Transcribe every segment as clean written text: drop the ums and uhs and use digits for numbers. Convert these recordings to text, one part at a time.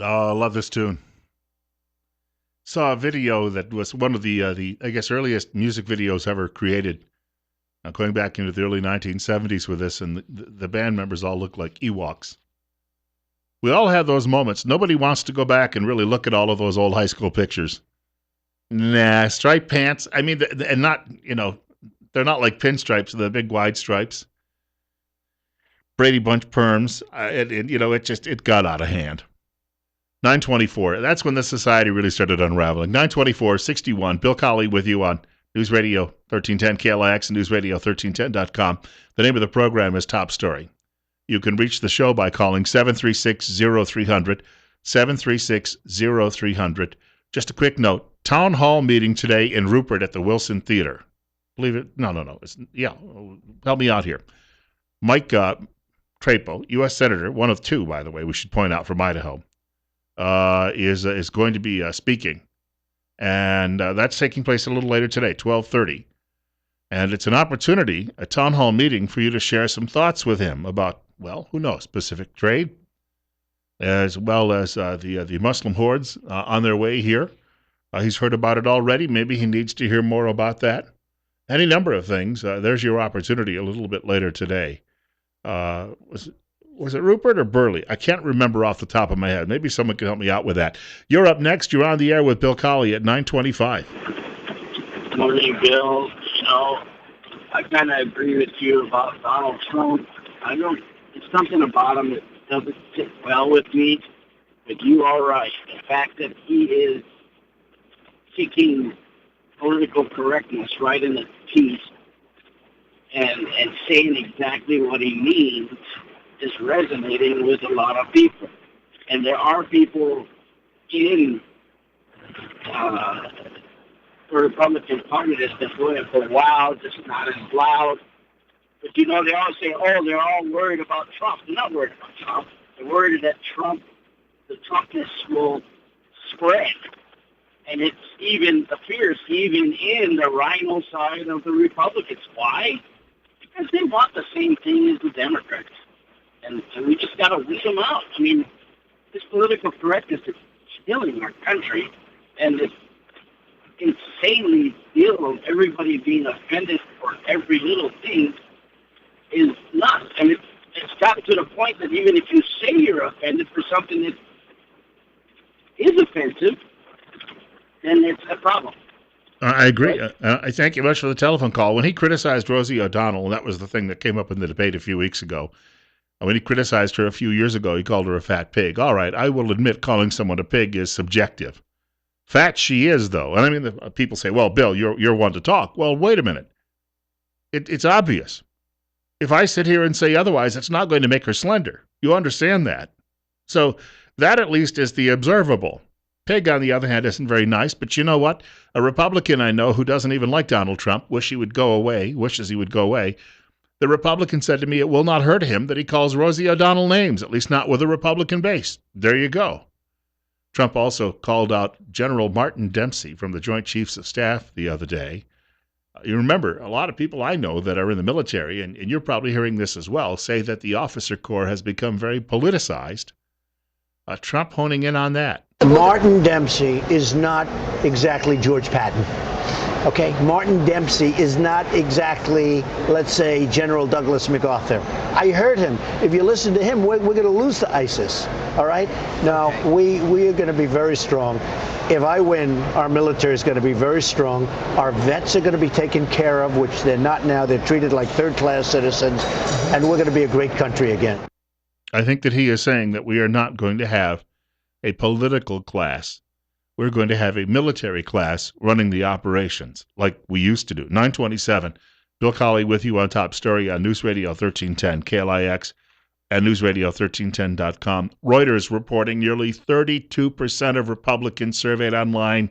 Oh, I love this tune. Saw a video that was one of the I guess earliest music videos ever created, going back into the early 1970s with this, and the band members all look like Ewoks. We all have those moments. Nobody wants to go back and really look at all of those old high school pictures. Nah, striped pants. I mean, and not they're not like pinstripes, the big wide stripes. Brady Bunch perms. It got out of hand. 924. That's when the society really started unraveling. 924, 61. Bill Colley with you on News Radio 1310 KLIX and News Radio 1310.com. The name of the program is Top Story. You can reach the show by calling 736-0300, 736-0300. Just a quick note, town hall meeting today in Rupert at the Wilson Theater. Believe it? No. Help me out here. Mike Trapo, U.S. Senator, one of two, by the way, we should point out, from Idaho, is going to be speaking. And that's taking place a little later today, 12:30. And it's an opportunity, a town hall meeting, for you to share some thoughts with him about, well, who knows, Pacific trade, as well as the Muslim hordes on their way here. He's heard about it already. Maybe he needs to hear more about that. Any number of things. There's your opportunity a little bit later today. Was it Rupert or Burley? I can't remember off the top of my head. Maybe someone can help me out with that. You're up next. You're on the air with Bill Colley at 9:25. Morning, Bill. I kind of agree with you about Donald Trump. I don't. It's something about him that doesn't sit well with me. But you are right. The fact that he is seeking political correctness right in the teeth and saying exactly what he means is resonating with a lot of people. And there are people in the Republican Party that's been doing it for a while, just not as loud. But they all say, they're all worried about Trump. They're not worried about Trump. They're worried that the Trumpness will spread. And it appears even in the rhino side of the Republicans. Why? Because they want the same thing as the Democrats. And we just got to weed them out. I mean, this political correctness is killing our country. And this insanely deal of everybody being offended for every little thing is nuts. And it's gotten to the point that even if you say you're offended for something that is offensive, then it's a problem. I agree. I thank you much for the telephone call. When he criticized Rosie O'Donnell, and that was the thing that came up in the debate a few weeks ago, when he criticized her a few years ago, he called her a fat pig. All right, I will admit calling someone a pig is subjective. Fat she is, though. And I mean, people say, well, Bill, you're one to talk. Well, wait a minute. It's obvious. If I sit here and say otherwise, it's not going to make her slender. You understand that. So that at least is the observable. Pig, on the other hand, isn't very nice, but you know what? A Republican I know who doesn't even like Donald Trump, wishes he would go away. The Republican said to me it will not hurt him that he calls Rosie O'Donnell names, at least not with a Republican base. There you go. Trump also called out General Martin Dempsey from the Joint Chiefs of Staff the other day. You remember, a lot of people I know that are in the military, and you're probably hearing this as well, say that the officer corps has become very politicized. Trump honing in on that. Martin Dempsey is not exactly George Patton. Okay, Martin Dempsey is not exactly, let's say, General Douglas MacArthur. I heard him. If you listen to him, we're going to lose to ISIS. All right? Now, we are going to be very strong. If I win, our military is going to be very strong. Our vets are going to be taken care of, which they're not now. They're treated like third-class citizens, and we're going to be a great country again. I think that he is saying that we are not going to have a political class. We're going to have a military class running the operations like we used to do. 927. Bill Colley with you on Top Story on News Radio 1310, KLIX, and newsradio1310.com. Reuters reporting nearly 32% of Republicans surveyed online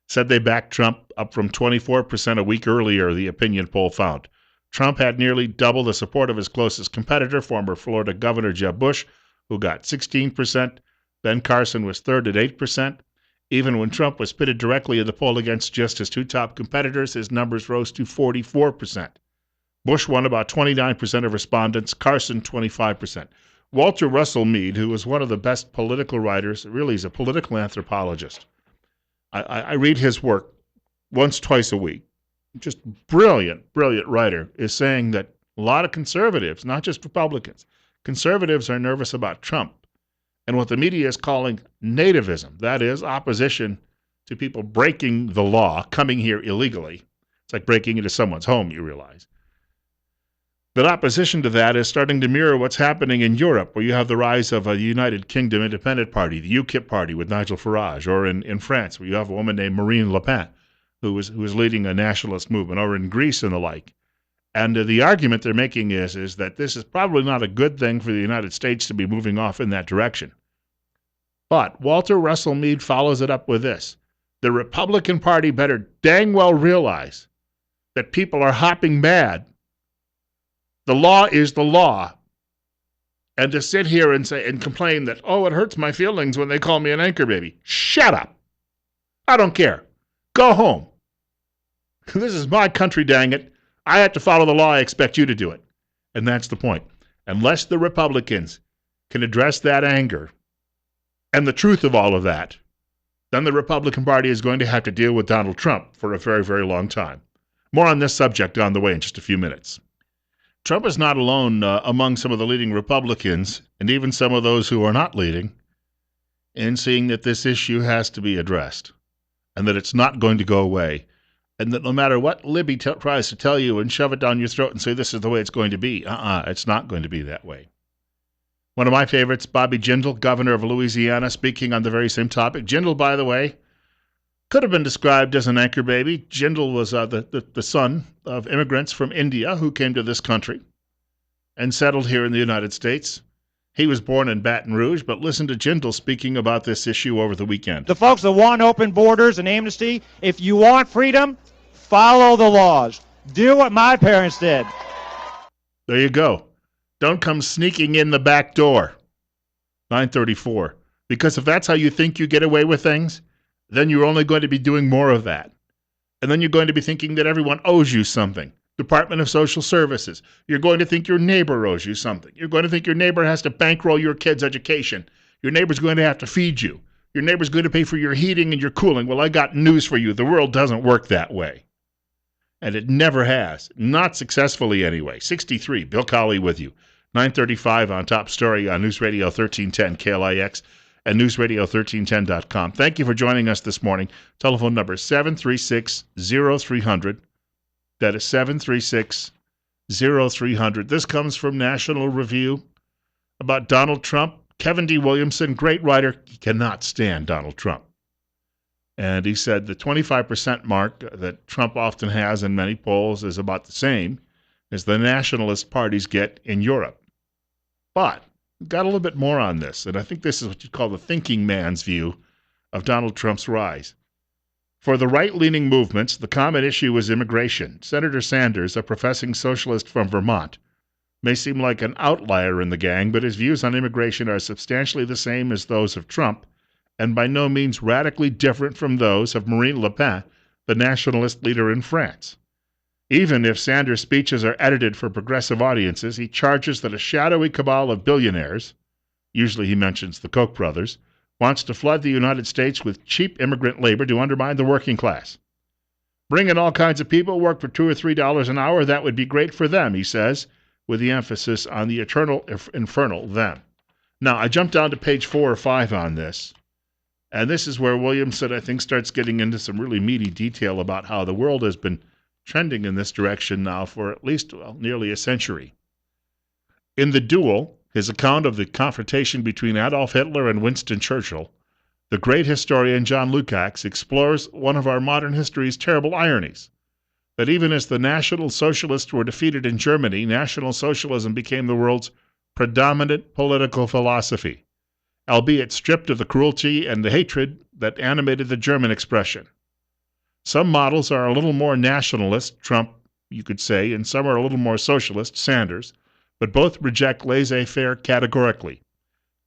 said they backed Trump, up from 24% a week earlier, the opinion poll found. Trump had nearly double the support of his closest competitor, former Florida Governor Jeb Bush, who got 16%. Ben Carson was third at 8%. Even when Trump was pitted directly in the poll against just his two top competitors, his numbers rose to 44%. Bush won about 29% of respondents, Carson 25%. Walter Russell Mead, who is one of the best political writers, really is a political anthropologist. I read his work once, twice a week. Just brilliant, brilliant writer, is saying that a lot of conservatives, not just Republicans, conservatives are nervous about Trump and what the media is calling nativism. That is, opposition to people breaking the law, coming here illegally. It's like breaking into someone's home, you realize. That opposition to that is starting to mirror what's happening in Europe, where you have the rise of a United Kingdom Independent Party, the UKIP party with Nigel Farage, or in France, where you have a woman named Marine Le Pen, who is leading a nationalist movement, or in Greece and the like. And the argument they're making is that this is probably not a good thing for the United States to be moving off in that direction. But Walter Russell Mead follows it up with this. The Republican Party better dang well realize that people are hopping mad. The law is the law. And to sit here and say and complain that, oh, it hurts my feelings when they call me an anchor baby. Shut up. I don't care. Go home. This is my country, dang it. I have to follow the law. I expect you to do it. And that's the point. Unless the Republicans can address that anger and the truth of all of that, then the Republican Party is going to have to deal with Donald Trump for a very, very long time. More on this subject on the way in just a few minutes. Trump is not alone among some of the leading Republicans, and even some of those who are not leading, in seeing that this issue has to be addressed, and that it's not going to go away, and that no matter what Libby tries to tell you and shove it down your throat and say this is the way it's going to be, it's not going to be that way. One of my favorites, Bobby Jindal, governor of Louisiana, speaking on the very same topic. Jindal, by the way, could have been described as an anchor baby. Jindal was the son of immigrants from India who came to this country and settled here in the United States. He was born in Baton Rouge, but listen to Jindal speaking about this issue over the weekend. The folks that want open borders and amnesty, if you want freedom, follow the laws. Do what my parents did. There you go. Don't come sneaking in the back door. 934. Because if that's how you think you get away with things, then you're only going to be doing more of that. And then you're going to be thinking that everyone owes you something. Department of Social Services. You're going to think your neighbor owes you something. You're going to think your neighbor has to bankroll your kid's education. Your neighbor's going to have to feed you. Your neighbor's going to pay for your heating and your cooling. Well, I got news for you. The world doesn't work that way. And it never has. Not successfully anyway. 63, Bill Colley with you. 935 on Top Story on News Radio 1310 KLIX and newsradio1310.com. Thank you for joining us this morning. Telephone number 736-0300. That is 736-0300. This comes from National Review about Donald Trump. Kevin D. Williamson, great writer, he cannot stand Donald Trump. And he said the 25% mark that Trump often has in many polls is about the same as the nationalist parties get in Europe. But we've got a little bit more on this, and I think this is what you call the thinking man's view of Donald Trump's rise. For the right-leaning movements, the common issue is immigration. Senator Sanders, a professing socialist from Vermont, may seem like an outlier in the gang, but his views on immigration are substantially the same as those of Trump, and by no means radically different from those of Marine Le Pen, the nationalist leader in France. Even if Sanders' speeches are edited for progressive audiences, he charges that a shadowy cabal of billionaires, usually he mentions the Koch brothers, wants to flood the United States with cheap immigrant labor to undermine the working class. Bring in all kinds of people, work for $2 or $3 an hour, that would be great for them, he says, with the emphasis on the eternal, infernal them. Now, I jumped down to page 4 or 5 on this, and this is where Williamson, I think, starts getting into some really meaty detail about how the world has been trending in this direction now for at least nearly a century. In The Duel, his account of the confrontation between Adolf Hitler and Winston Churchill, the great historian John Lukács explores one of our modern history's terrible ironies, that even as the National Socialists were defeated in Germany, National Socialism became the world's predominant political philosophy, albeit stripped of the cruelty and the hatred that animated the German expression. Some models are a little more nationalist, Trump, you could say, and some are a little more socialist, Sanders, but both reject laissez-faire categorically.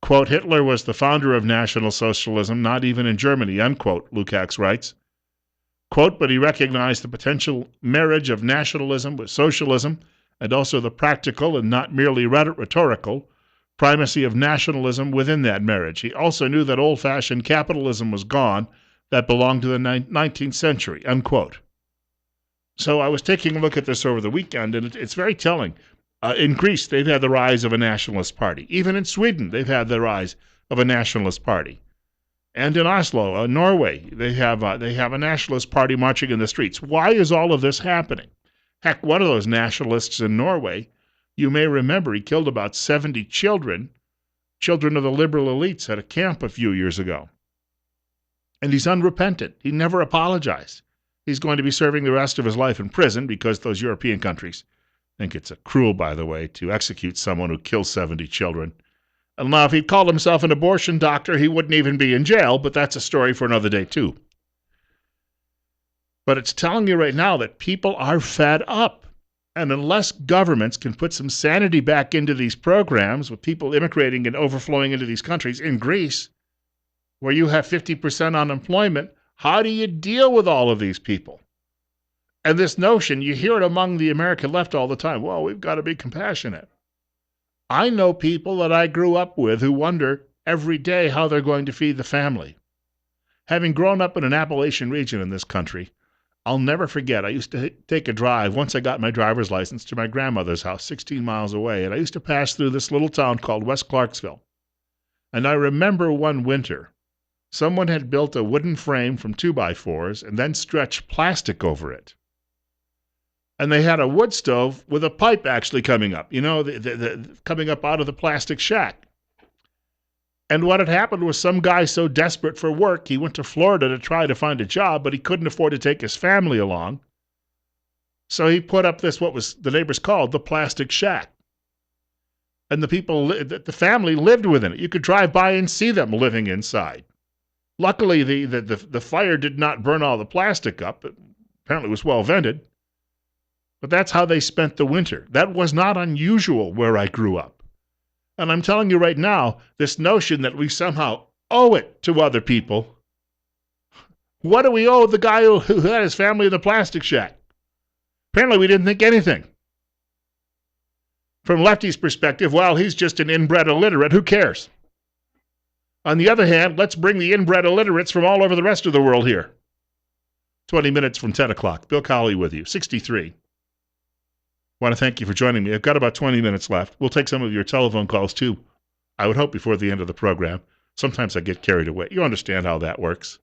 Quote, Hitler was the founder of National Socialism, not even in Germany, unquote, Lukács writes. Quote, but he recognized the potential marriage of nationalism with socialism and also the practical and not merely rhetorical primacy of nationalism within that marriage. He also knew that old-fashioned capitalism was gone, that belonged to the 19th century, unquote. So I was taking a look at this over the weekend, and it's very telling. In Greece, they've had the rise of a nationalist party. Even in Sweden, they've had the rise of a nationalist party. And in Oslo, Norway, they have a nationalist party marching in the streets. Why is all of this happening? Heck, one of those nationalists in Norway, you may remember, he killed about 70 children of the liberal elites at a camp a few years ago. And he's unrepentant. He never apologized. He's going to be serving the rest of his life in prison because those European countries think it's cruel, by the way, to execute someone who kills 70 children. And now, if he'd called himself an abortion doctor, he wouldn't even be in jail, but that's a story for another day, too. But it's telling you right now that people are fed up. And unless governments can put some sanity back into these programs with people immigrating and overflowing into these countries, in Greece, where you have 50% unemployment, how do you deal with all of these people? And this notion, you hear it among the American left all the time. Well, we've got to be compassionate. I know people that I grew up with who wonder every day how they're going to feed the family. Having grown up in an Appalachian region in this country, I'll never forget, I used to take a drive, once I got my driver's license, to my grandmother's house, 16 miles away, and I used to pass through this little town called West Clarksville. And I remember one winter, someone had built a wooden frame from 2x4s and then stretched plastic over it. And they had a wood stove with a pipe actually coming up, coming up out of the plastic shack. And what had happened was some guy so desperate for work, he went to Florida to try to find a job, but he couldn't afford to take his family along. So he put up this, what was the neighbors called the plastic shack. And the family lived within it. You could drive by and see them living inside. Luckily, the fire did not burn all the plastic up. It apparently was well vented. But that's how they spent the winter. That was not unusual where I grew up. And I'm telling you right now, this notion that we somehow owe it to other people. What do we owe the guy who had his family in the plastic shack? Apparently we didn't think anything. From lefty's perspective, well, he's just an inbred illiterate. Who cares? On the other hand, let's bring the inbred illiterates from all over the rest of the world here. 20 minutes from 10 o'clock. Bill Colley with you, 63. Want to thank you for joining me. I've got about 20 minutes left. We'll take some of your telephone calls, too. I would hope before the end of the program. Sometimes I get carried away. You understand how that works.